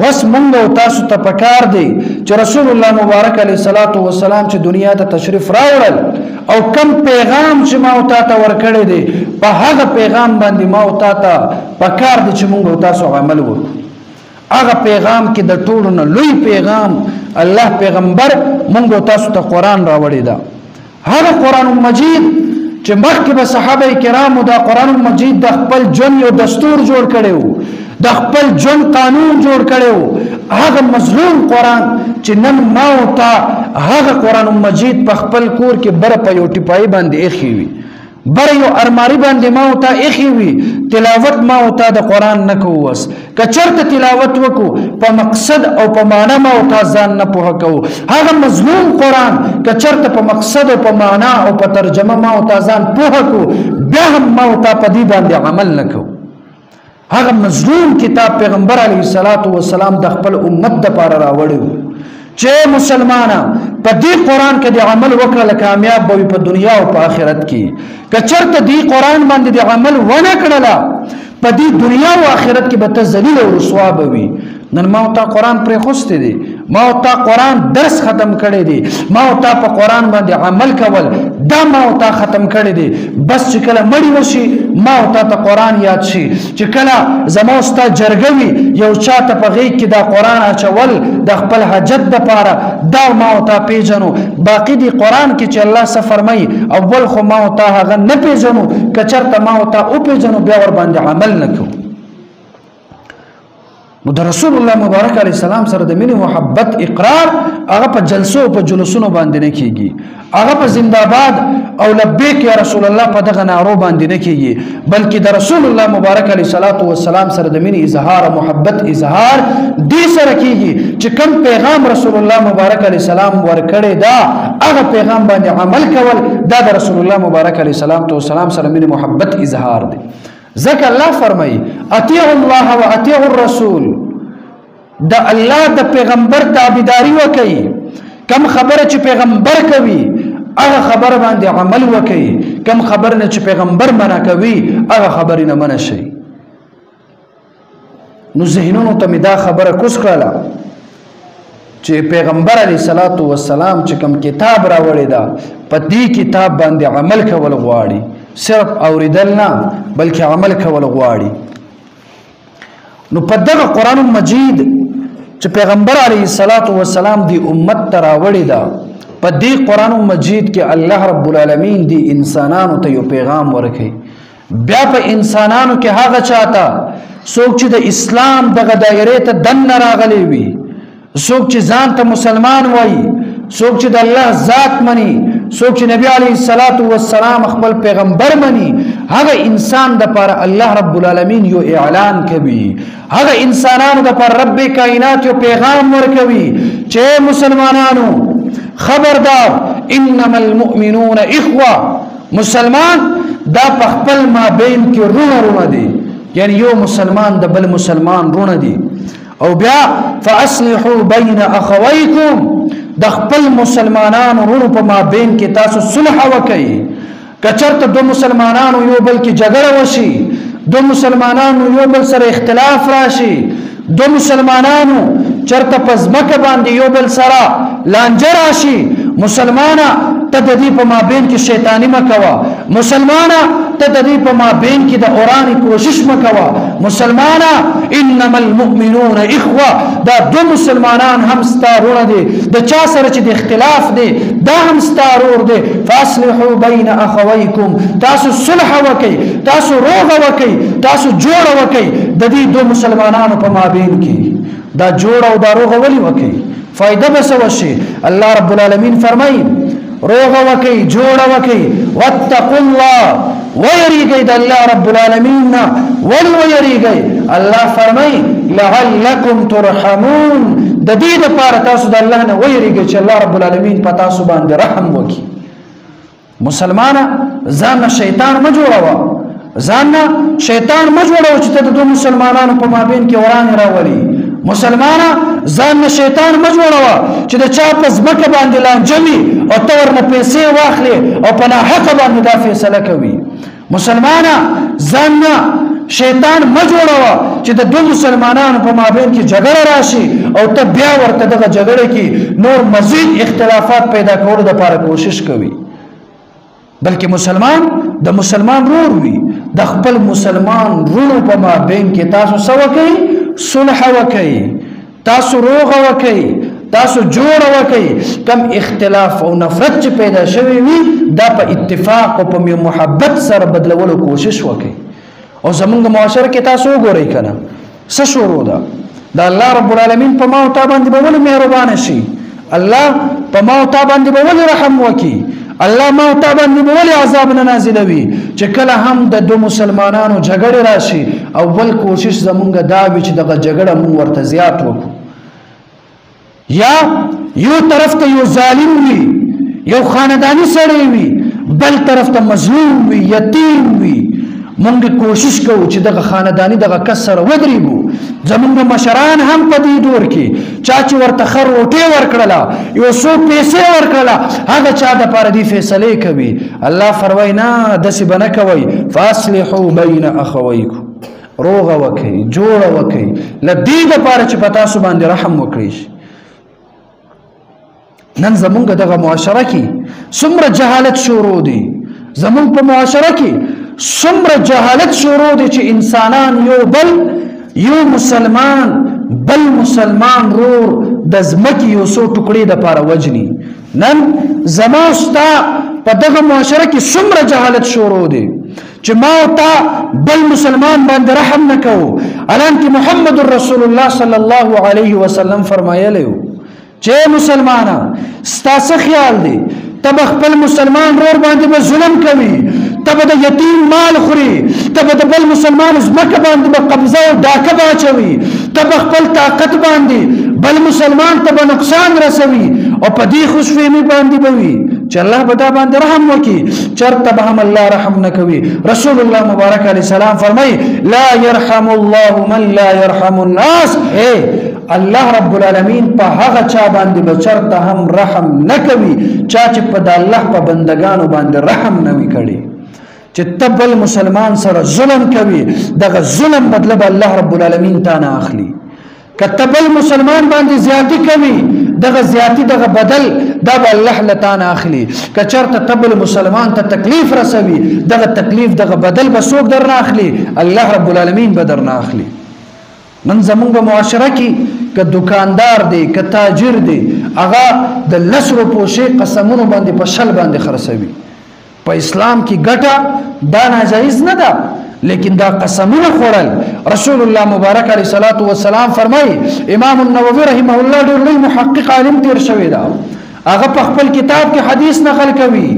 وس مونږ او تاسو ته پکار دی چې رسول الله مبارک علیه الصلاۃ والسلام چې دنیا ته تشریف راوړل او کم پیغام چې ما او تاسو ورکړی دی په هغه پیغام باندې ما او تاسو پکار دی چې مونږ او تاسو عمل وکړو. هغه پیغام کې د ټولو نه لوی پیغام الله پیغمبر مونږ او تاسو ته قران راوړی دا. هغه قران مجید چې مخکې به صحابه کرامو دا قران مجید د خپل ژوند یو دستور جوړ کړو، د خپل ژوند قانون جوړ کړو. هغه مظلوم قران چې نن ما او تا هغه قران مجید په خپل کور کې بر په یو ټپای باندې اخی وي، بر یو ارماری باندې ما او تا اخی وي، تلاوت ما او تا د قران نه کووس. کچرته تلاوت وکړو په مقصد او په معنا ما او تا ځان نه پوهه کوو. هغه مظلوم قران کچرته په مقصد او په معنا او په ترجمه ما او تا ځان پوهه کوو، بیا هم ما او تا په دې باندې عمل نه کوو. هغه مظلوم کتاب پیغمبر علیه الصلاۃ والسلام د خپل امت د پاره راوړو چې مسلمانان په دې قران کې د عمل وکړه کامیاب وي په دنیا او په آخرت کې. کچرته دې قران باندې د عمل ونه کړلا په دې دنیا او آخرت کې به ته ذلیل او رسوا وي. نن ما او تا قران پر خوسته دي، ما او تا قران درس ختم کړي دي، ما او تا په قران باندې عمل کول دا ما او تا ختم کړي دي. بس چې کله مړی وشي ما او تا ته قران یاد شي، چې کله زما او ستا جرګوي یو چاته په غیږ کې دا قران اچول د خپل حاجت د پاره دا ما او تا پیژنو. باقی دی قران کې چې الله څه فرمایي اول خو ما او تا هغه نه پیژنو، کچرته ما او تا او پیژنو بیا ور باندې عمل نکو. نو د رسول الله مبارک علیه السلام سره د مینې محبت اقرار هغه په جلسو په جلوسونو باندې نه کیږي، هغه په زنده‌باد او لبیک یا رسول الله په دغه نارو باندې نه کیږي، بلکې د رسول الله مبارک علیه السلام سره د مینې اظهار او محبت اظهار دې سره کیږي چې کوم پیغام رسول الله مبارک علیه السلام ورکړي دا هغه پیغام باندې عمل کول دا د رسول الله مبارک علیه السلام سره مینې محبت اظهار دی. ذکر الله فرمای اطیع الله و اطیع الرسول، د الله د پیغمبر تابعداري وکي. کم خبره چې پیغمبر کوي هغه خبره باندې عمل وکي، کم خبره نه چې پیغمبر منع کوي هغه خبره نه منع شي. نو ذهنونو ته دا خبره کوس کړه چې پیغمبر علی صلوات و سلام چې کوم کتاب راوړی دا په دې کتاب باندې عمل کول غواړي، صرف اوریدل نه بلکې عمل کول غواړي. نو په دغه قران مجید چې پیغمبر علیه الصلاۃ والسلام دی امت ته راوړی دا په دې قران مجید کې الله رب العالمین دی انسانانو ته یو پیغام ورکړي. بیا په انسانانو کې هغه چاته څوک چې د اسلام دغه دایره ته دن راغلی وي، څوک چې ځان ته مسلمان وایي، څوک چې د الله ذات مني، څوک چې نبی علیه الصلاۃ والسلام خپل پیغمبر مني، هغه انسان د پر الله رب العالمین یو اعلان کوي، هغه انسانانو د پر رب کائنات یو پیغام ورکوي چې مسلمانانو خبردار انما المؤمنون اخوه، مسلمان دا په خپل مابین کې رونه دي، یعنی یو مسلمان د بل مسلمان رونه دي. او بیا فاصلحوا بین اخویکم، د خپل مسلمانانو رونو په مابین کې تاسو صلح وکړئ. کچرته دو مسلمانانو یو بل کې جګړه وشي، دو مسلمانانو یو بل سره اختلاف راشي، دو مسلمانانو چرته پزمکه باندې یو بل سره لانجه راشي، مسلمانه ته د دې په مابین کې شیطانی مکوا، مسلمانه ته د دې په مابین کې د اورانی کوشش مکوا، مسلمانه انما المؤمنون اخوه، دا دو مسلمانان هم ستارونه دي، د چا سره چې د اختلاف دي دا هم ستارور دي. فاصلحوا بین اخویکم، تاسو صلح وکئ، تاسو روغ وکئ، تاسو جوړ وکئ د دې دو مسلمانانو په مابین کې. دا جوړ او دا روغ ولی وکئ فائدہ بس وشي. الله رب العالمین فرمایي روغ وکئ جوړ وکئ واتقوا الله، ويريږي د الله رب العالمین ويريږي. الله فرمایي لعلکم ترحمون، د دې لپاره تاسو د الله نه ويريږي چې الله رب العالمین په تاسو باندې رحم وکړي. مسلمانه ځان شیطان ما جوړوا، ځان شیطان ما جوړوا چې ته د مسلمانانو په مابین کې ورانه راولي. مسلمانه ځان شیطان ما جوړوا چې د چا په ځمکه باندې لانجمي او تور نه پیسې واخلي او په ناحق باندې دا فیصله کوي. مسلمانه ځان شیطان ما جوړوه چې د دو مسلمانانو په مابین کې جګړه راشي او ته بیا ورته دغه جګړه کې نور مزید اختلافات پیدا کولو لپاره کوشش کوي، بلکې مسلمان د مسلمان رور وي. د خپل مسلمان رونو په مابین کې تاسو څه وکئ؟ صلح وکئ، تاسو روغه وکئ، تاسو جوړ وکئ. کم اختلاف او نفرت چې پیدا شوی وي دا په اتفاق او په محبت سره بدلولو کوشش وکئ. او زمونږ معاشره کې تاسو وګورئ کنه څه شروع ده. دا الله رب العالمین په ما او تا باندې به ولې مهربان شي؟ الله په ما او تا باندې به ولې رحم وکي؟ الله ما او تا باندې به ولې عذاب نه نازلوي؟ چې کله هم د دو مسلمانانو جګړه راشي اول کوشش زمونږ دا وي چې دغه جګړه مونږ ورته زیات وکړو. یا یو طرف ته یو ظالم وي، یو خاندانی سړی وي، بل طرف ته مظلوم وي، یتیم وي، مونږ کوشش کوو چې دغه خاندانی دغه کس سره ودرېږو. زمونږ مشران هم په دې دور کې چا چې ورته ښه روټۍ ورکړله، یو څو پیسې ورکړله، هغه چا دپاره دې فیصلې کوي. الله فرمایي نه داسې به نه کوئ، فاصلحوا بین اخویکم، روغه وکئ، جوړه وکئ، له دې دپاره چې په تاسو باندې رحم وکړي شي. نن زمونږ دغه معاشره کې څومره جهالت شروع دی، زمونږ په معاشره کې څومره جهالت شروع دی چې انسانان یو مسلمان بل مسلمان رور د ځمکې یو څو ټوکړې دپاره وجني. نن زما او ستا په دغه معاشره کې څومره جهالت شروع دی چې ما او تا بل مسلمان باندې رحم نه کوو. حالانکه محمد رسول الله صلی الله علیه وسلم فرمایلی و چې مسلمانه ستا څه خیال دی؟ ته به خپل مسلمان رور باندې به ظلم کوي، ته به د یتیم مال خوري، ته به د بل مسلمان ځمکه باندې به قبضه او ډاکه به اچوي، ته به خپل طاقت باندې بل مسلمان ته به نقصان رسوي او په دې خوشفهمي باندې به وي چې الله به دا باندې رحم وکړي. چېرته به هم الله رحم نه کوي. رسول الله مبارک علیه السلام فرمایي لا يرحم الله من لا يرحم الناس. الله رب العالمین په هغه چا باندې به چېرته هم رحم نه کوي چا چې په د الله په بندګانو باندې رحم نه وي کړی. چې ته بل مسلمان سره ظلم کوي دغه ظلم بدله به الله رب العالمین تا نه اخلي. که ته بل مسلمان باندې زیاتی کوي دغه زیاتی دغه بدل دا به الله له تا نه اخلي. که چېرته ته بل مسلمان ته تکلیف رسوي دغه تکلیف دغه بدل به څوک در نه اخلي؟ الله رب العالمین به در نه اخلي. نن زمونږ معاشره کې که دکاندار دی که تاجر دی هغه د 10 روپو شی قسمونو باندې په 20 باندې خرڅوي. په اسلام کې ګټه دا ناجایز نه ده، لیکن دا قسمونه خوړل رسول الله مبارک علیه الصلاۃ والسلام فرمایي. امام النووي رحمه الله ډېر لوی محقق عالم تیر شوی دا، هغه په خپل کتاب کې حدیث نقل کوي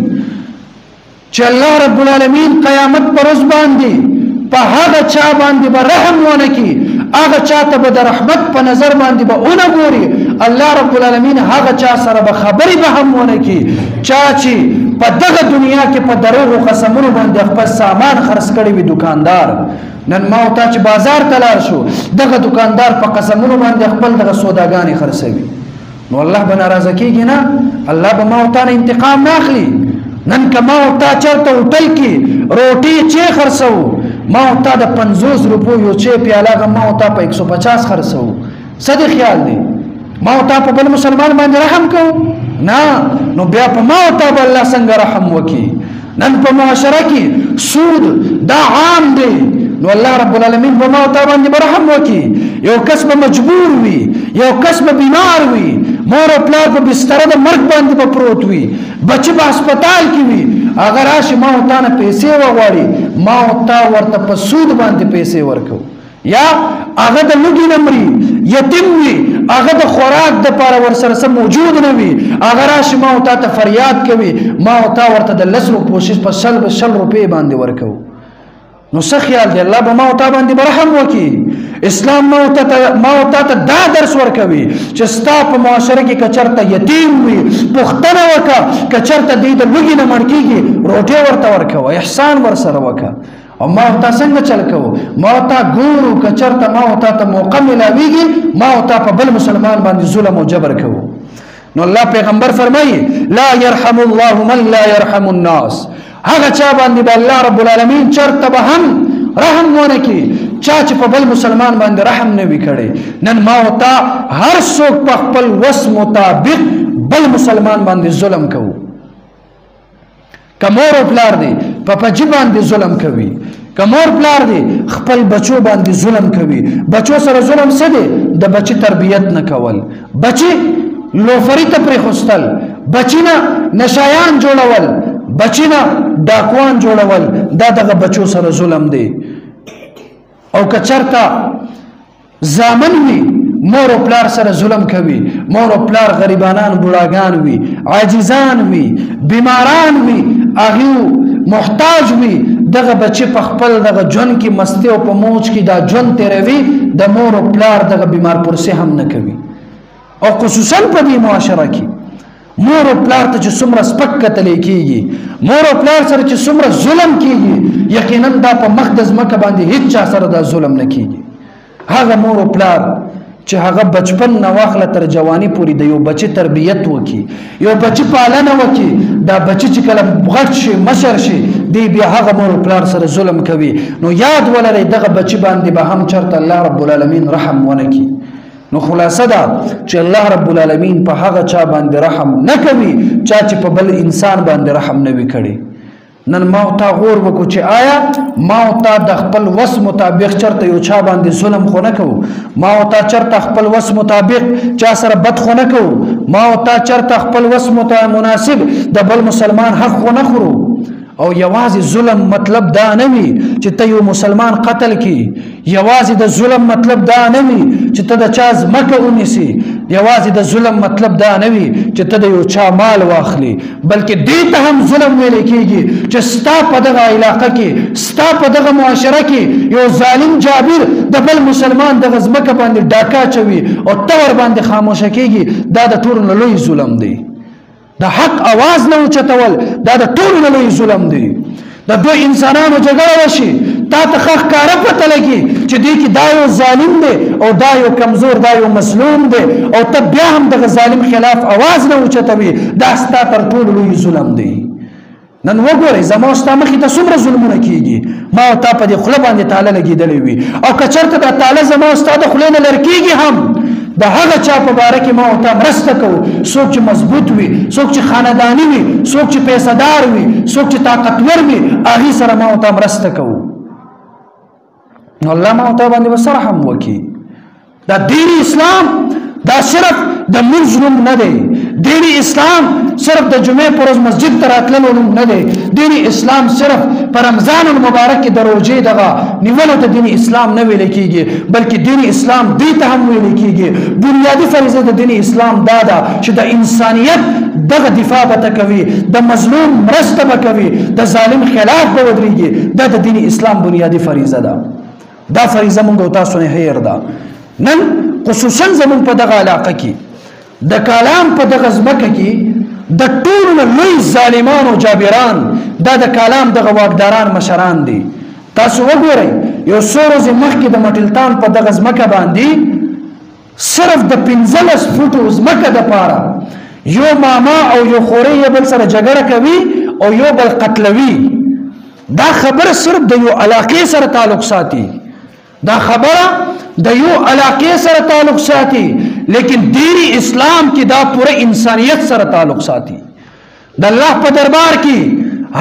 چې الله رب العالمین قیامت پر ورځ باندې په هغه چا باندې به رحم ونه کړي، هغه چاته به د رحمت په نظر باندې به ونه ګوري. الله رب العالمین هغه چا سره به خبرې به هم ونه کړي چا چې په دغه دنیا کې په دروغو قسمونو باندې خپل سامان خرڅ کړی وي. دکاندار نن ما او تا چې بازار ته لاړ شو دغه دکاندار په قسمونو باندې خپل دغه سوداګانې خرڅوي، نو الله به ناراضه کېږي نه؟ الله به ما او تا نه انتقام نه اخلي؟ نن که ما او تا چېرته هوټل کې روټۍ چی خرڅوو، ما او تا د 50 روپو یو چی پیاله ما او تا په 150 خرڅوو، څه دې خیال دی؟ ما او تا په بل مسلمان باندې رحم کوو؟ نه. نو بیا په ما او تا به الله څنګه رحم وکړي؟ نن په معاشره کې سود دا عام دی، نو الله رب العالمین په ما او تا باندې به رحم وکړي. یو کس به مجبور وي، یو کس به بیمار وي، مور او پلار په بستره د مرګ باندې به پروت وي، بچه به هسپتال کې وي، هغه راشي ما او تا نه پیسې وغواړي، ما او تا ورته په سود باندې پیسې ورکو. یا هغه د لوږې نه مري، یتیم وي، هغه د خوراک دپاره ورسره څه موجود نه وي، هغه راشي ما او تا ته فریاد کوي، ما او تا ورته د 10 روپو شي په 100 روپۍ باندې ورکو. نو څه خیال دی؟ الله به ما او تا باندې به رحم وکړي. اسلام ما او تا ته دا درس ورکوي چې ستا په معاشره کې که چېرته یتیم وي پوښتنه وکړه، که چېرته دی د لوږې نه مړ کېږي روټۍ ورته ورکوه، احسان ورسره وکړه. او ما او تا څنګه چل کوو؟ ما او تا ګورو که چېرته ما او تا ته موقع ملاویږي ما او تا په بل مسلمان باندې ظلم او جبر کوو. نو الله پیغمبر فرمایي لا يرحم الله من لا يرحم الناس. هغه چا باندې به الله رب العالمین چېرته به هم رحم ونه کی چا چې په بل مسلمان باندې رحم نه وی کړي نن ما او تا هر څوک په خپل وس مطابق بل مسلمان باندې ظلم کوو کمور پلار دی په پجی باندې ظلم کوي کمور پلار دی خپل بچو باندې ظلم کوي بچو سره ظلم څه دی د بچی تربیت نه کول بچی لوفری ته پرې خوستل بچینا نشایان جوړول بچینا ډاکوان جوړول دا دغه بچو سره ظلم دی او کچرتا زامن وی مور او پلار سره ظلم کوي مور او پلار غریبانان بوډاګان وي عاجزان وي بیماران وي اغه محتاج وي دغه بچي په خپل دغه جون کې مستی او په موج کې دا جون تیروي د مور او پلار دغه بیمار پرسه هم نه کوي او خصوصا په دې معاشره کې مور او پلار ته چې څومره سپک کتل کېږي مور او پلار سره چې څومره ظلم کېږي یقینا دا په مقدس مکه باندې هیڅ چا سره دا ظلم نه کېږي هغه مور او پلار چې هغه بچپن نه واخله تر جوانی پورې د یو بچی تربیت وکي یو بچی پالنه وکي دا بچی چې کله غټ شي مشر شي دی بیا هغه مور او پلار سره ظلم کوي نو یاد ولرئ دغه بچی باندې به هم چرته الله رب العالمین رحم ونکي نو خلاصه دا چې الله رب العالمین په هغه چا باندې رحم نه کوي چا چې په بل انسان باندې رحم نه وي کړی نن ما او تا غور وکړو چې آیا ما او تا د خپل وس مطابق چرته یو چا باندې ظلم خو نه کوو ما او تا چرته خپل وس مطابق چا سره بد خو نه کوو ما او تا چرته خپل وس مناسب د بل مسلمان حق خو نه خورو او یوازې ظلم مطلب دا نه وي چې ته یو مسلمان قتل کی یوازې د ظلم مطلب دا نه وي چې ته د چا ځمکه ونیسي یوازې د ظلم مطلب دا نه وي چې ته د یو چا مال واخلي بلکې دې ته هم ظلم ویل کېږي چې ستا په دغه علاقه کې ستا په دغه معاشره کې یو ظالم جابر د بل مسلمان دغه ځمکه باندې ډاکا چوي او ته ور باندې خاموشه کېږي دا د ټولو نه لوی ظلم دی د حق आवाज نه اوچتول دا د ټولو نه لوی ظلم دی د دوه انسانانو جګړه وشي تا ته ښه ښکاره پته لګي چې دې کې دا یو ظالم دی او دا یو کمزور دا یو مظلوم دی او ته بیا هم دغه ظالم خلاف आवाज نه اوچتوي دا ستا تر ټولو لوی ظلم دی نن وګورئ زما او ستا مخې ته څومره ظلمونه کېږي ما او تا په دې خوله باندې تاله لګېدلی وي او که چېرته دا تاله زما او ستا د خولې نه لرې کېږي هم د هغه چا په باره کې ما او تا مرسته کوو څوک چې مضبوط وي څوک چې خانداني وي څوک چې پیسهدار وي څوک چې طاقتور وي هغې سره ما او تا مرسته کوو نو الله ما او تا باندې به څه رحم وکړي دا دین اسلام دا صرف د مونځ نوم نه دی دین اسلام صرف د جمعې پر ورځ مسجد ته راتللو نوم نه دی دین اسلام صرف په رمضان المبارک کې د روژې دغه نیولو ته دین اسلام نه ویل کېږي بلکې دین اسلام دې ته هم ویل کېږي بنیادي فریضه د دین اسلام دا ده چې د انسانیت دغه دفاع به کوي د مظلوم مرسته به کوي د ظالم خلاف به ودرېږي دا د دین اسلام بنیادي فریضه ده دا فریضه موږ او تاسو نه هیر ده نن خصوصا زمون په دغه علاقه کې د کالام په دغه ځمکه کې د ټولو لوی ظالمان او جابران دا د کالام دغه واکداران مشران دي تاسو وګورئ یو څو ورځې مخکې د مټلتان په دغه ځمکه باندې صرف د 15 فوټو ځمکه دپاره یو ماما او یو خورۍ بل سره جګړه کوي او یو بل قتلوي دا خبره صرف د یو علاقې سره تعلق ساتي دا خبره د یو علاقې سره تعلق ساتي لیکن دین اسلام کې دا پوره انسانیت سره تعلق ساتي د الله په دربار کې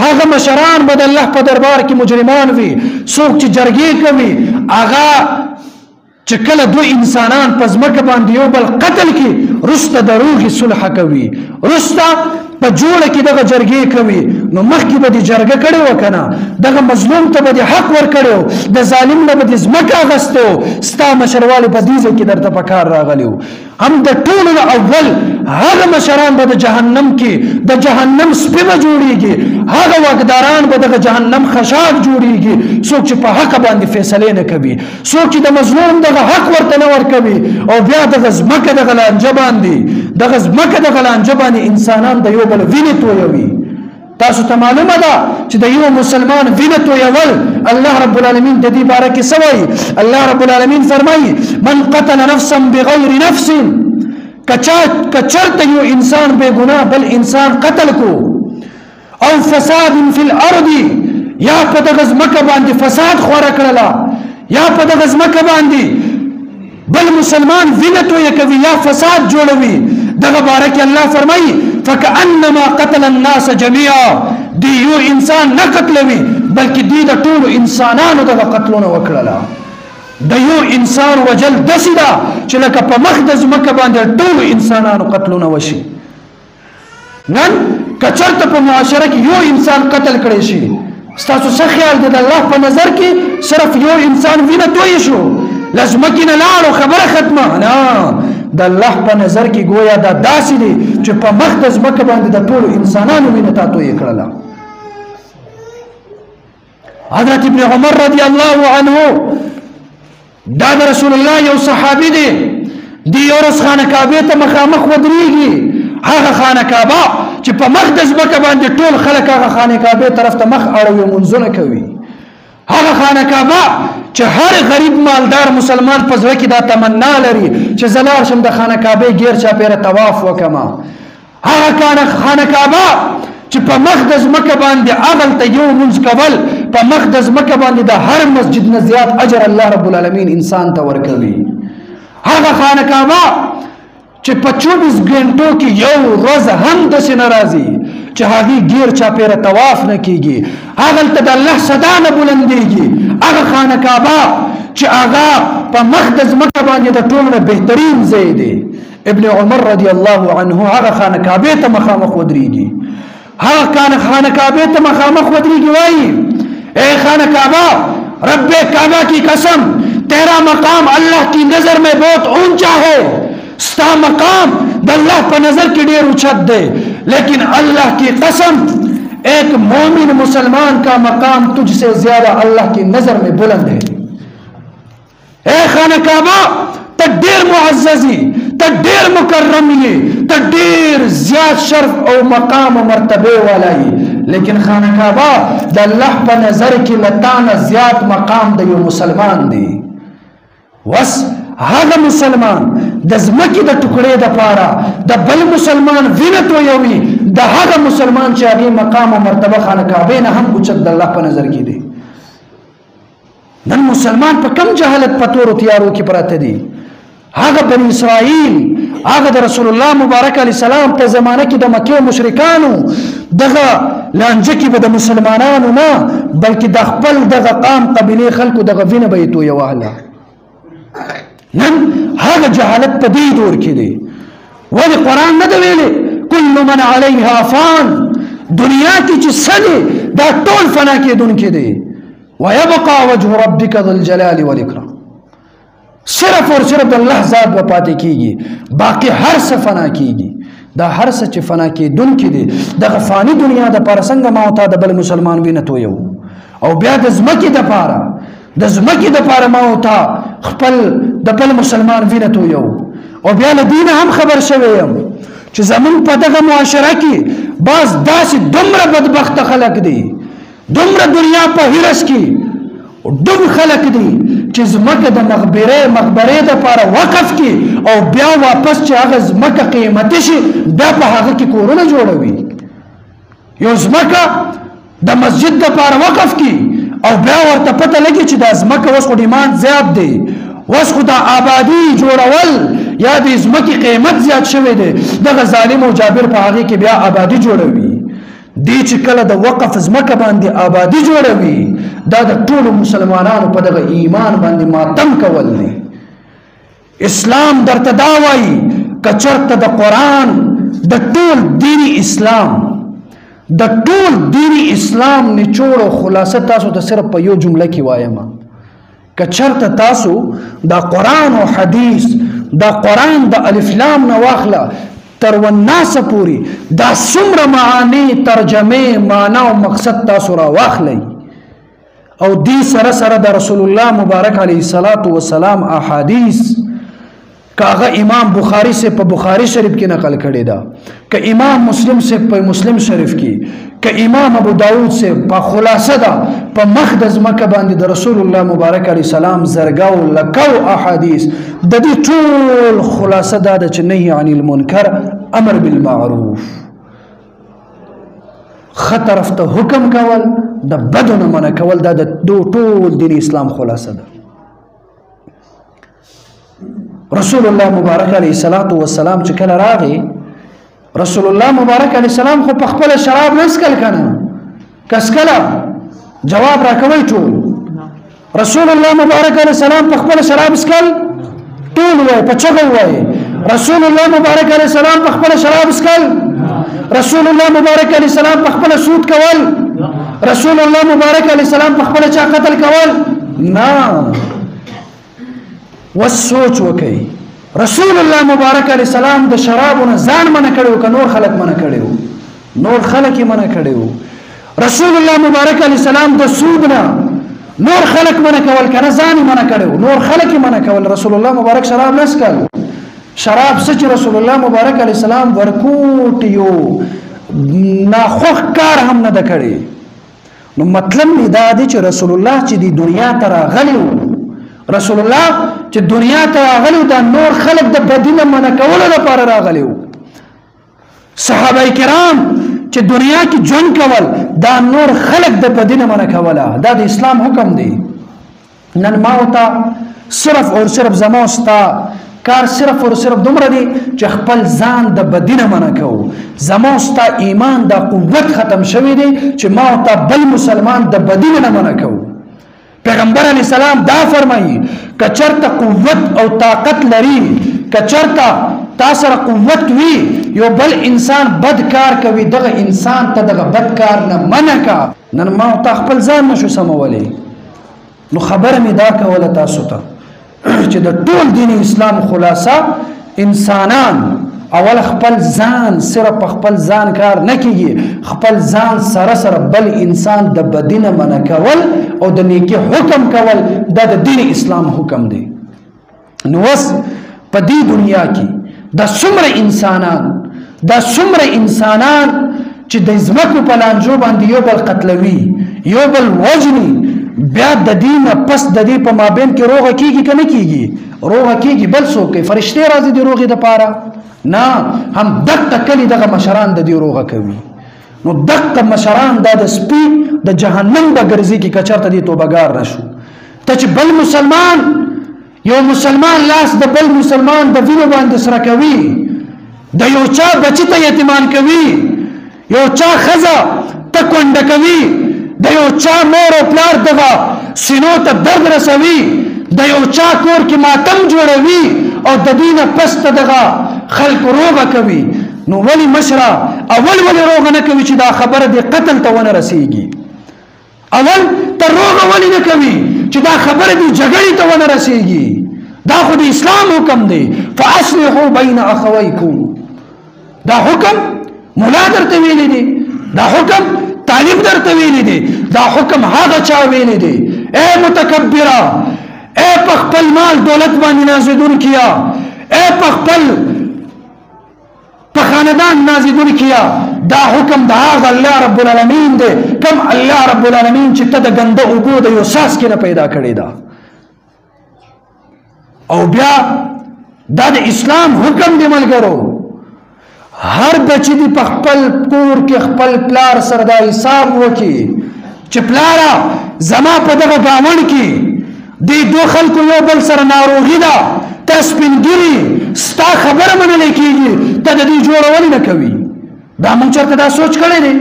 هغه مشران به د الله په دربار کې مجرمان وي څوک چې جرګې کوي هغه چې کله دوه انسانان په ځمکه باندې یو بل قتل کې رسته د روغې صلح کوي رسته په جوړه کې دغه جرګې کوي نو مخکې به دې جرګه کړې وه که نه دغه مظلوم ته به دې حق ورکړی و د ظالم نه به دې ځمکه اخیستی و ستا مشروالی په دې ځای کې درته په کار راغلی و هم د ټولو نه اول هغه مشران به د جهنم کې د جهنم سپي به جوړېږي هغه واکداران به دغه جهنم خشاک جوړېږي څوک چې په حق باندې فیصلې نه کوي څوک چې د مظلوم دغه حق ورته نه ورکوي او بیا دغه ځمکه دغه لانجه باندې دغه ځمکه دغه لانجه باندې انسانان د یو بل وینې تویوي تاسو ته معلومه ده چې د یو مسلمان وینه تویول الله رب العالمین د دې باره کې څه وایي الله رب العالمین فرمایي من قتل نفسا بغیر نفس کچرته یو انسان بے گناه بل انسان قتل کو او فساد فی الارض یا په دغه ځمکه باندې فساد خوره کړله یا په دغه ځمکه باندې بل مسلمان وینه تویه کوي یا فساد جوړوي دغه باره کې الله فرمایي فکأنما قتل الناس جميعا دی یو انسان نه قتلوي بلکې دی د ټولو انسانانو دغه قتلونه وکړله د یو انسان وجل داسې ده چې لکه په مخ د ځمکه باندې ټولو انسانانو قتلونه وشي نن که چېرته په معاشره کې یو انسان قتل کړی شي ستاسو څه خیال دی د الله په نظر کې صرف یو انسان وینه توی شو له ځمکې نه لاړو خبره ختمه نه د الله په نظر کې گویا دا داسې دی چې په مخ د ځمکه باندې د ټولو انسانانو وینه تا توی کړله حضرت ابن عمر رضی الله عنه دا د رسول الله یو صحابي دی دی یو ورځ خانه کعبې ته مخامخ ودرېږي هغه خانه کعبه چې په مخ د ځمکه باندې ټول خلک هغه خانه کعبې طرف ته مخ اړوي منځونه کوي هغه خانه کعبه چې هر غریب مالدار مسلمان په زړه کې دا تمنا لري چې زه لاړ شم د خانه کعبې غیر چاپېره طواف وکړم هغه خانه کعبه چې په مخ د ځمکه باندې هغلته یو لمونځ کول په مخ د ځمکه باندې د هر مسجد نه زیات اجر الله رب العالمین انسان ته ورکوي هغه خانه کعبه چې په 24 غنټو کې یو ورځ هم داسې نه راځي چې هغې غیر چاپېره طواف نه کېږي هغلته د الله صدا نه بلندېږي هغه خانه کعبه چې هغه په مخ د ځمکه باندې د ټولو نه بهترین ځای دی ابن عمر رضی الله عنه هغه خانه کعبې ته مخامخ ودرېږي هغه خانه کعبې ته مخامخ ودرېږي وایي اے خانہ کعبہ رب کعبہ کی قسم تیرا مقام اللہ کی نظر میں بہت اونچا ہے ستا مقام اللہ پر نظر کی ڈیر اچھت دے لیکن اللہ کی قسم ایک مومن مسلمان کا مقام تجھ سے زیادہ اللہ کی نظر میں بلند ہے اے خانہ کعبہ تا ډیر معززی تا ډیر مکرمی تا ډیر زیاد شرف او مقام و مرتبه والا لیکن خانہ کعبہ د الله په نظر کې لتانه زیات مقام د یو مسلمان دی وس هغه مسلمان د ځمکې د ټوکړې د پاره د بل مسلمان وینه تویوي د هغه مسلمان چې هغه مقام او مرتبه خانہ کعبه نه هم اوچت د الله په نظر کې دی نن مسلمان په کم جهالت پتور تیارو کې پراته دي هغه بنی اسرائیل هغه د رسول الله مبارک علی السلام په زمانه کې د مکه مشرکانو دغه لانجه کې به د مسلمانانو نه بلکې د خپل دغه قام قبیله خلکو دغه وینه به تو یو اهله نن هغه جهالت په دې دور کې دی ولې قران نه دی ویلي کل من علیها فان دنیا کې چې سړي دا ټول فنا کېدونکي دي ويبقى وجه ربك ذو الجلال والاکرام صرف اور صرف الله ذات به پاتې کیږي باقي هر څه فنا کیږي دا هر څه چې فنا کېدونکي دي دغه فانی دنیا د پاره څنګه ما او تا د بل مسلمان وینه تو یو او بیا د ځمکې د پاره ما او تا خپل د بل مسلمان وینه تو یو او بیا له دین هم خبر شوی یم چې زمون په دغه معاشره کې باز داسې دومره بدبخت خلک دي دومره دنیا په هرس کې دوم خلق دي چې زمکه د مقبره د پاره وقف کی او بیا واپس چې هغه زمکه قیمتي شي بیا په هغه کې کورونه جوړوي یو زمکه د مسجد د پاره وقف کی او بیا ورته پته لګي چې د زمکه اوس خو ډیماند زیات دی اوس خو د آبادی جوړول یا د زمکه قیمت زیات شوی دی دغه ظالم او جابر په هغه کې بیا آبادی جوړوي دی چې کله د وقف زمکه باندې آبادی جوړوي دا د ټولو مسلمانانو په دغه ایمان باندې ماتم کول دی اسلام درته دا وایي که چېرته د قرآن د ټول دینی اسلام نچوړ او خلاصه تاسو ته صرف په یو جمله کې وایم که چېرته تاسو د قرآن او حدیث د قرآن د الف لام نه واخله تر والناس پوری دا څومره معانی ترجمه معنا او مقصد تاسو را واخلئ او دی سره سره د رسول الله مبارک علیه الصلاۃ والسلام احادیث کاغه امام بخاری سے په بخاری شریف کې نقل کړی دا که امام مسلم سے په مسلم شریف کې که امام ابو داود سے په خلاصه دا په مخدز مکه باندې د رسول الله مبارک علیه السلام زرګاو لکو احادیث د دې ټول خلاصه دا چې نهی عن المنکر امر بالمعروف ښه طرف ته حکم کول د بدو نه منع کول دا د ټول دین اسلام خلاصه ده. رسول الله مبارک علیه الصلاۃ والسلام چې کله راغی رسول الله مبارک علیه السلام خو په خپل شراب نسکل کنه کس کله جواب راکوي ټول رسول الله مبارک علیه السلام په خپل شراب اسکل ټول وای په چغه وای رسول الله مبارک علیه السلام په خپل شراب اسکل رسول الله مبارک علیه السلام په خپل سود کول رسول الله مبارک علیه السلام په خپل چا قتل کول نه وسوچ وکي رسول الله مبارک علیه السلام د شرابونو ځان منع کړو ک نور خلق منع کړو نور خلق یې منع کړو رسول الله مبارک علیه السلام د سود نه نور خلق منع کول کنه ځان منع کړو نور خلق منع کول رسول الله مبارک شراب نسکل شراب سچ رسول الله مبارک علیه السلام ورکوټ یو ناخوخ کار هم نه دکړي نو مطلب می دا دی چې رسول الله چې دی دنیا ته راغلی رسول الله چې دنیا ته راغلی دا نور خلق د بدینه منع کولو لپاره راغلی صحابه کرام چې دنیا کې ژوند کول دا نور خلق د بدینه منع کوله دا د اسلام حکم دی. نن ما وتا صرف اور صرف زموستا کار صرف اور صرف دومره دی چې خپل ځان د بدینه منع کوو زموستا ایمان د قوت ختم شوی دی چې ما وتا بل مسلمان د بدینه نه منع کوو. پیغمبر علیہ السلام دا فرمایي کچرته قوت او طاقت لري کچرته تاسو قوت وی یو بل انسان بد کار کوي دغه انسان ته دغه بد کار نه منع کا نن ما ته خپل ځان نشو سمولې نو خبره می دا کوله تاسو ته چې د ټول دین اسلام خلاصه انسانان اول خپل ځان صرف خپل ځان کار نه کیږي خپل ځان سره سره بل انسان د بدینه منع کول او د نیکی حکم کول دا د دین اسلام حکم دی. نو وس په دې دنیا کې د څومره انسانان چې د ځمکو په لانجو باندې یو بل قتلوي یو بل وجني بیا د دین پس د دې په مابین کې روغه کیږي کنه کیږي روغه کیږي بل څوک فرشته راځي د روغې د پاره نه هم دغه کلی دغه مشران د دې روغه کوي نو دغه مشران د سپی د جهنم د ګرځي کې کچرته دي توبګار نشو ته چې بل مسلمان یو مسلمان لاس د بل مسلمان د وینو باندې سره کوي د یو چا بچی ته یتیمان کوي یو چا خزا تکوند کوي د یو چا مور او پلار دغه سینو ته درد رسوي د یو چا کور کې ماتم جوړوي او د دینه پس ته دغه خلق روغه کوي نو ولی مشره اول روغه نه کوي چې دا خبره د قتل ته ونه رسیږي اول تر روغه ولی نه کوي چې دا خبره د جګړې ته ونه رسیږي دا خو د اسلام حکم دی فاصلحوا بین اخویکم دا حکم مولا درته ویلی دی دا حکم طالب درته ویلی دی دا حکم هغه چا ویلی دی اے متکبرہ اے پخپل مال دولت باندې نازیدون کیا اے پخپل پخاندان نازیدون کیا دا حکم دا هغه الله رب العالمین دی کم الله رب العالمین چې ته د ګنده اوبو د یو ساس کې نه پیدا کړی دا او بیا دا د اسلام حکم دی ملګرو هر بچی دی په خپل کور کې خپل پلار سره دا حساب وکي چې پلارا زما په دغه گاوند کې دی دو خلکو یو بل سره ناروغي ده ته سپینګری ستا خبره منل کېږي ته د دې جوړول نه کوي دا مونږ چرته دا سوچ کړی دی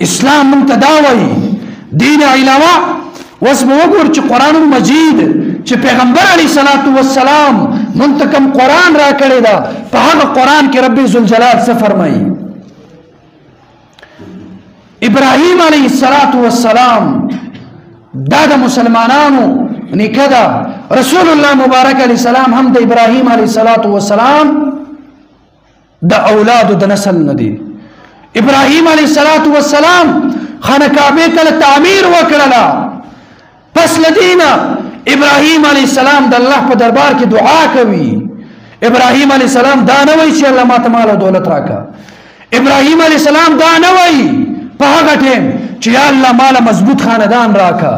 اسلام مونږ ته دا وایي دین علاوه وس به وګور چې قرآن مجید چې پیغمبر علیه الصلاۃ والسلام منتکم قرآن را کړی دا په هغه قرآن کې رب ذوالجلال څه فرمایي ابراهیم علیه السلام دا د مسلمانانو نیکه ده رسول الله مبارک علیه السلام هم د ابراهیم علیه السلام د اولاد د نسل نه دي ابراهیم علیه السلام خانه کعبه کله تعمیر وکړه پس لدینا ابراهیم علیه السلام د الله په دربار کې دعا کوي ابراهیم علیه السلام دا نه وایي چې الله ماته مال او دولت راکا ابراهیم علیه السلام دا نه وایي په هغه ټیم چې یا الله مال مضبوط خاندان راکا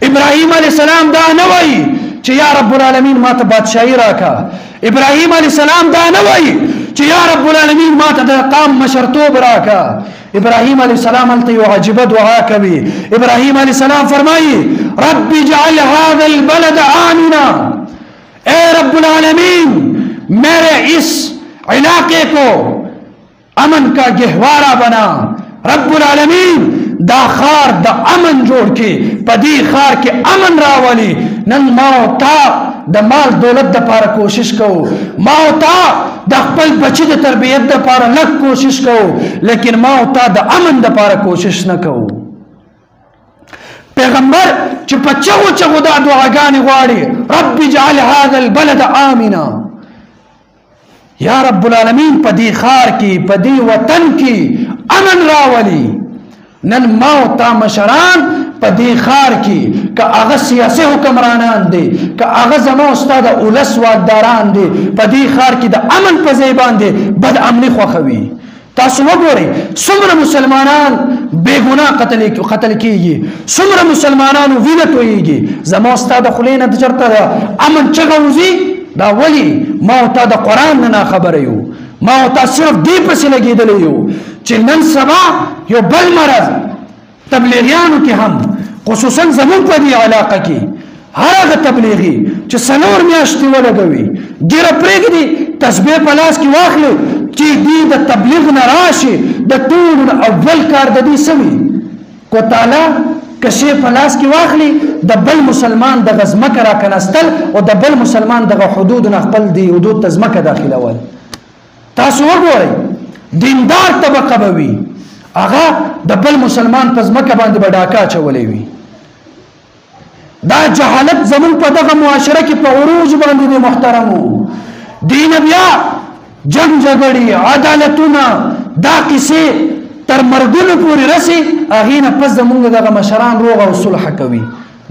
ابراهیم علیه السلام دا نه وایي چې یا رب العالمین ما ته بادشاہي راکا. ابراهیم علیه السلام دا نه وایي چې یا رب العالمین ما ته د قام مشرتوب راکا. ابراهیم علیه السلام هلته یو عجیبه دعا کوي. ابراهیم علیه السلام فرمایي رب اجعل هذا البلد آمنا، اے رب العالمین میرے اس علاقے کو امن کا گہوارہ بنا. رب العالمین دا خار دا امن جوڑ کے پدی خار کے امن راولی. نن ماو تا دا مال دولت دا پارا کوشش کو، ماو تا دا خپل بچی دا تربیت دا پارا لگ کوشش کو، لیکن ماو تا دا امن دا پارا کوشش نہ کو. پیغمبر چې په چغو چغو دا دعاګانې غواړي رب اجعل هذا البلد آمنا. یا رب العالمین په دې خار کې په دې وطن کې امن راولي. نن ما او تا مشران په دې خار کې که هغه سیاسي حکمرانان دي که هغه زما استاد اولس واکداران دي په دې خار کې د امن په ځای باندې بد امني خوښوي. تاسو وګورئ څومره مسلمانان بے ګناه قتل کیږي، څومره مسلمانانو وینه تویږي. زما استاد خلې نه چرته امن چغه وځي. دا ولی ما او تا د قرآن نه خبره یو، ما او تا صرف دې پسې لګېدلی یو چې نن سبا یو بل مرض تبلیغیانو کې هم خصوصا زموږ په دې علاقه کې هر هغه تبلیغي چې څلور میاشتې ولګوي ګیره پرېږدي تسبیح په لاس کې واخلي چې دې د تبلیغ نه راشي د ټولو اول کار د دې څه وي کو تعالی کشی په لاس کې واخلي د بل مسلمان د غزمکه را کنستل او د بل مسلمان د حدود نه خپل دی حدود تزمکه داخله ول. تاسو وګورئ دیندار طبقه به وي هغه د بل مسلمان په ځمکه باندې به ډاکا چولې وي. دا جهالت زمون په دغه معاشره کې په عروج باندې دی محترمو. دین بیا جنگ جګړې عدالتونه دا کیسې تر مرګونو پورې رسي هغې نه پس زمونږ دغه مشران روغ او صلح کوي.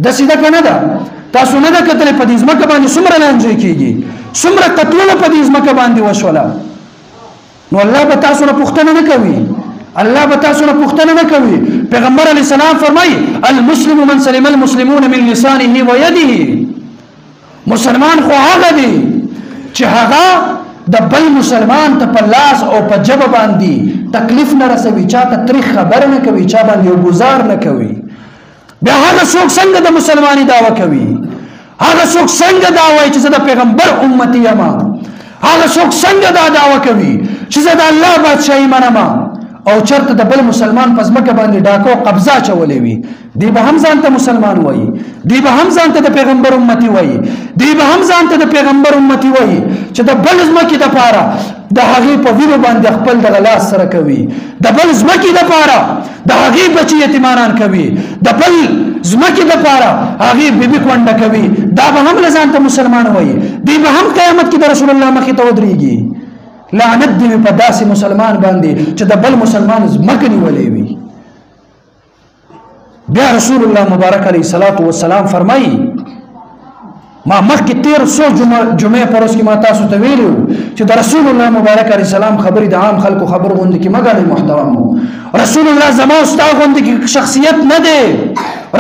داسې ده که نه ده؟ تاسو نه ده کتلې په دې ځمکه باندې څومره لانجې کېږي، څومره قتلونه په دې ځمکه باندې وشوله. نو الله به تاسو نه پوښتنه نه کوي، الله به تاسو نه پوښتنه نه کوي. پیغمبر علیه السلام فرمایي المسلم من سلم المسلمون من لسانه و یده. مسلمان خو هغه دی چې هغه د بل مسلمان ته په لاس او په جبه باندې تکلیف نه رسوي، چا ته تریخ خبر نه کوي، چا باندې یو گزار نه کوي. بیا هغه څوک څنګه د مسلمانی دعوه کوي؟ هغه څوک څنګه دعوه چې زه د پیغمبر امتی یم؟ هغه څوک څنګه دا دعوه کوي چې زه د الله بادشاہي منم او چرته د بل مسلمان په ځمکه باندې ډاکو قبضه چولې وي؟ دی به هم ځان ته مسلمان وایي، دی به هم ځان ته د پیغمبر امتی وایي، دی به هم ځان ته د پیغمبر امتی وایي چې د بل ځمکې دپاره د هغې په وینو باندې خپل دغه لاس سره کوي، د بل ځمکې دپاره د هغې بچي یتیمانان کوي، د بل ځمکې دپاره هغې بیبي کونډه کوي. دا به هم له ځان ته مسلمان وایي، دی به هم قیامت کې د رسول الله مخې ته ودرېږي. لعنت دی په داسې مسلمان باندې چې د بل مسلمان ځمکه نیولې وي. بیا رسول الله مبارک علیه الصلاۃ والسلام فرمایي ما مخکې 1300 جمعې پر ورځ کې ما تاسو ته ویلي چې د رسول الله مبارک علیه السلام خبرې د عام خلکو خبر غوندې کې مه ګڼئ محترمو. رسول الله زما او ستا غوندې کې شخصیت نه دی.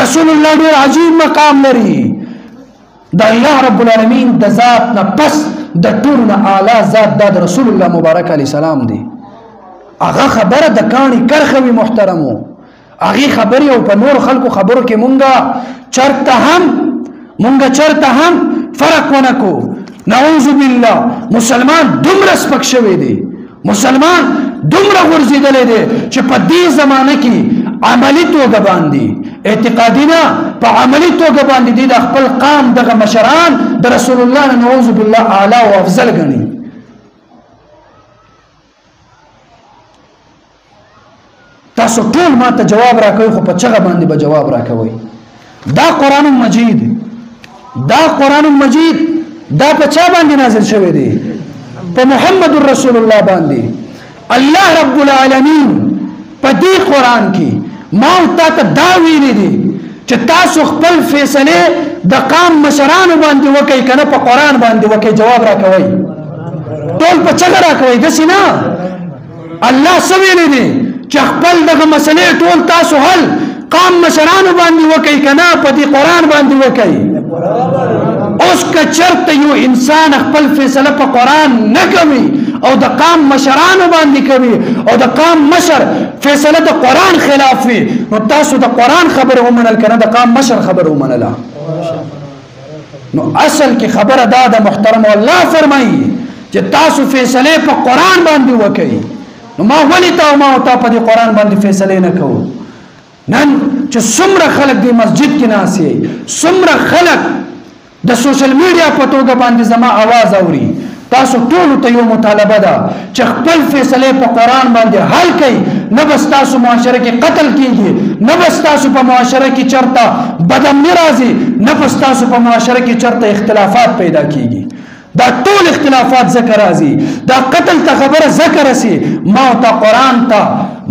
رسول الله ډېر عجیب مقام لري. د الله رب العالمین د ذات نه پس د ټولو نه اعلی ذات د رسول الله مبارک علیه السلام دی. هغه خبره د کاڼي کرښه وي محترمو. هغې خبرې او په نورو خلکو خبرو کې مونږ چرته هم فرق ونه کو. نعوذ بالله مسلمان دومره سپک شوی دی، مسلمان دومره غورځېدلی دی چې په دې زمانه کې عملی توګه باندې اعتقادي نه په عملی توګه باندې دی د خپل قام دغه مشران د رسول الله نه نعوذ بالله اعلی او افضل ګڼي. تاسو ټول ما ته جواب راکوئ خو په چغه باندې به جواب راکوئ. دا قرآن مجید دا په چا باندې نازل شوی دی؟ په محمد رسول الله باندې. الله رب العالمین په دې قرآن کې ما او تا ته دا ویلي دي چې تاسو خپل فیصله د قام مشرانو باندې وکئ که نه په قرآن باندې وکئ. جواب راکوئ، ټول په چغه راکوئ. داسې نه الله څه ویلي دي چې خپل دغه مسلې ټول تاسو حل قام مشرانو باندې وکئ که نه په دې قرآن باندې وکئ. اوس که چرته یو انسان خپل فیصله په قرآن نه کوي او د قام مشرانو باندې کوي او د قام مشر فیصله د قرآن خلاف وي نو تاسو د قرآن خبره ومنل کنه د قام مشر خبره ومنله نو اصل کې خبره دا د محترم الله فرمایي چې تاسو فیصله په قرآن باندې وکړي نو ما ولې ته ما او تا په دې قرآن باندې فیصله نه کوو نن چې څومره خلک د مسجد کې ناسي څومره خلک د سوشل میډیا په توګه باندې زما आवाज اوري تاسو ټول ته یو مطالبه ده چې خپل فیصله په قرآن باندې حل کړئ نه بس تاسو معاشره کې قتل کیږي نه بس تاسو په معاشره کې چرته بدامني راځي نه بس تاسو په معاشره کې چرته اختلافات پیدا کیږي دا ټول اختلافات ذکر راځي دا قتل ته خبره ذکر راسي ما ته قرآن ته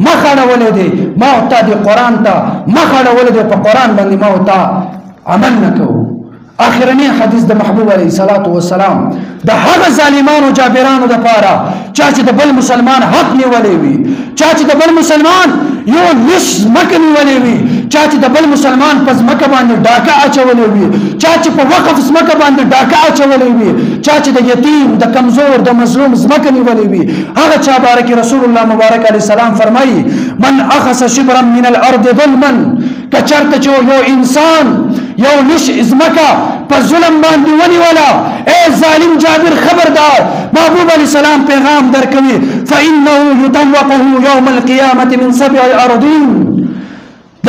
مخړولې دي ما ته د قرآن ته مخړولې دي په قرآن باندې ما ته عمل نکوه اخرنی حدیث د محبوب علیه الصلاۃ والسلام د هغه ظالمانو جابرانو د پاره چې د بل مسلمان حق نیولې وي چې د بل مسلمان یو لش مکه نیولې وي چې د بل مسلمان پس مکه باندې ډاکه اچولې وي چې په وقف مکه باندې ډاکه اچولې وي چې د یتیم د کمزور د مظلوم مکه نیولې وي هغه چا بارک رسول الله مبارک علیه السلام فرمایي من اخذ شبرا من الارض ظلما کچرته چې یو انسان یو لش ازمکا پر ظلم باندې ونیولا اے ظالم جابر خبردار محبوب علیہ السلام پیغام درکوي فانه يطوقه يوم القيامه من 7 ارضين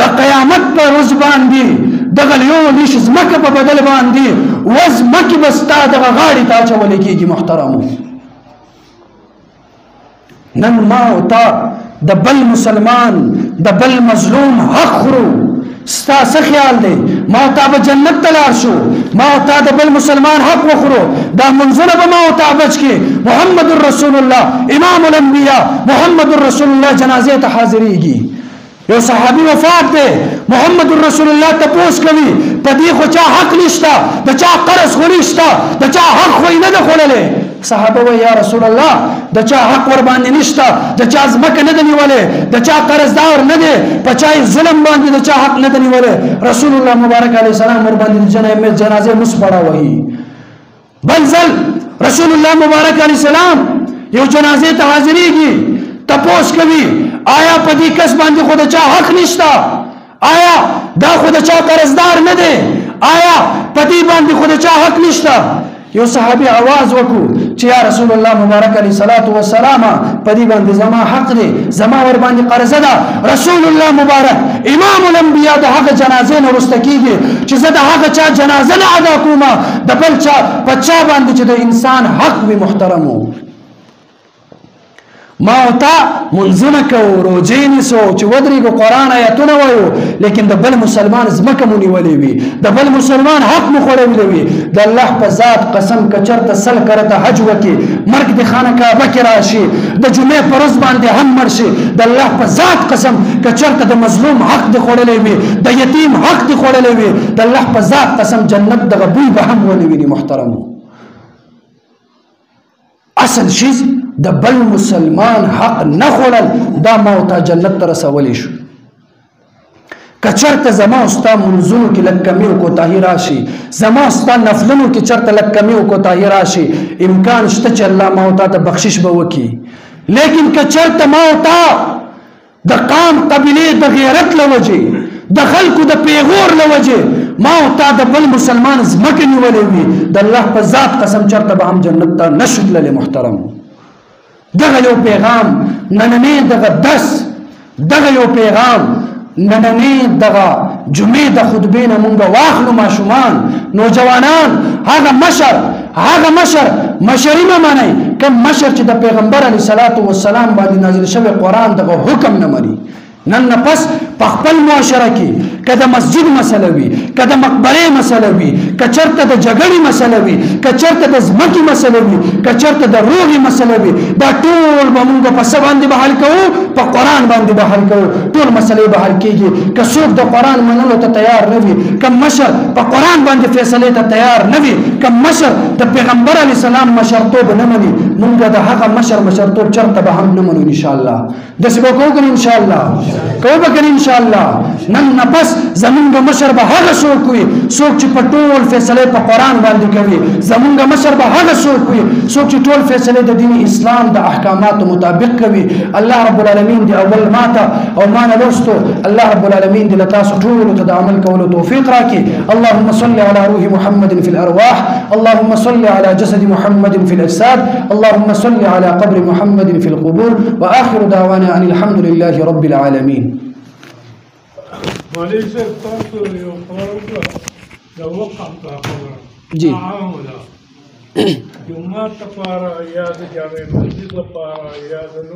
د قیامت پر ورځ باندې دغه یو لش ازمکا په بدل باندې وزمکه بستا دغه غاړي ته چولې کیږي محترمو نن ما او تا د بل مسلمان د بل مظلوم حق خورو ستا څه خیال دی ما تا به جنت ته لاړ شو ما تا د بل مسلمان حق وخورو دا منځونه به ما تا بچ کې محمد رسول الله امام الانبیاء محمد رسول الله جنازه ته حاضرېږي یو صحابي وفات دی محمد رسول الله تپوس کوي په دې خو چا حق نشته د چا قرض خو نشته د چا حق خو نه ده خوړلې صحابه وی یا رسول الله د چا حق ور باندې نشته د چا ځمکه نه دی نیولې د چا قرضدار نه دی په چا ظلم باندې د چا حق نه دی نیولې رسول الله مبارک علیه السلام ور باندې جنازه مس پڑھاوي بل ځل رسول الله مبارک علیه السلام یو جنازه ته حاضرېږي تپوس کوي آیا په دې کس باندې خو د چا حق نشته آیا دا خو د چا قرضدار نه دی آیا په دې باندې خو د چا حق نشته یو صحابي आवाज وکړو چې یا رسول الله مبارک علیه الصلاۃ والسلام په دې باندې زما حق دی زما ور باندې قرض ده رسول الله مبارک امام الانبیاء د هغه جنازې نه ورسته کیږي چې زه د هغه چا جنازه نه ادا کوم د بل چا په چا باندې چې د انسان حق وي محترمو ما او تا منځونه کوو روجې نیسو چې ودرېږو قرآن آیتونه وایو لیکن د بل مسلمان ځمکه مو نیولې وي د بل مسلمان حق مو خوړولی وي د الله په ذات قسم که چېرته سل کرته حج وکړي مرګ د خانه کعبه کې راشي د جمعې په ورځ باندې هم مړ شي د الله په ذات قسم که چېرته د مظلوم حق دې خوړلی وي د یتیم حق دې خوړلی وي د الله په ذات قسم جنت دغه بوی به هم ونه ویني محترمو اصل شیز د بل مسلمان حق نه خوړل دا ما او تا جنت ته رسولی شو که چېرته زما او ستا منځونو کې لږ کمي او کوتاهي راشي زما او ستا نفلونو کې چېرته لږ کمي او کوتاهي راشي امکان شته چې الله ما او تا ته بخشش به وکړي لیکن که چېرته ما او تا د قام قبیلې د غیرت له وجې د خلکو د پیغور له وجې ما او تا د بل مسلمان ځمکه نیولې وي د الله په ذات قسم چېرته به هم جنت ته نشو تللی محترم دغه یو پیغام نننې دغه درس دغه یو پیغام نننې دغه جمعې د خطبې نه مونږ واخلو ماشومان نوجوانان هغه مشر مشري مه منئ کوم مشر چې د پیغمبر علیه الصلاۃ والسلام باندې نازل شوی قرآن دغه حکم نه مني نن نه پس په خپل معاشره کې که د مسجد مسله وي که د مقبرې مسله وي که چېرته د جګړې مسله وي که چېرته د ځمکې مسله وي که چېرته د روغې مسله وي دا ټول به مونږ په څه باندې به حل کوو په قرآن باندې به حل کوو ټول مسلې به حل کېږي که څوک د قرآن منلو ته تیار نه وي که مشر په قرآن باندې فیصلې ته تیار نه وي که مشر د پیغمبر علیه السلام مشرتوب نه مني مونږ د هغه مشرتوب چېرته به هم نه منو انشاءالله داسې به کوو که نه انشاءالله کوو به که نه انشاءالله نن نفس زمونږ مشر به هغه څوک وي څوک چې په ټول فیصله په قرآن باندې کوي زمونږ مشر به هغه څوک وي څوک چې ټول فیصله د دین اسلام د احکاماتو مطابق کوي الله رب العالمین دی اول ماته او ما نه لوستو الله رب العالمین دی لتاسو ټول ته د عمل کولو توفیق راکړي اللهم صل على روح محمد في الارواح اللهم صل على جسد محمد في الاجساد اللهم صل على قبر محمد في القبور واخر دعوانا ان الحمد لله رب العالمين جی جمعه لپاره یا د جامع مسجد لپاره یا د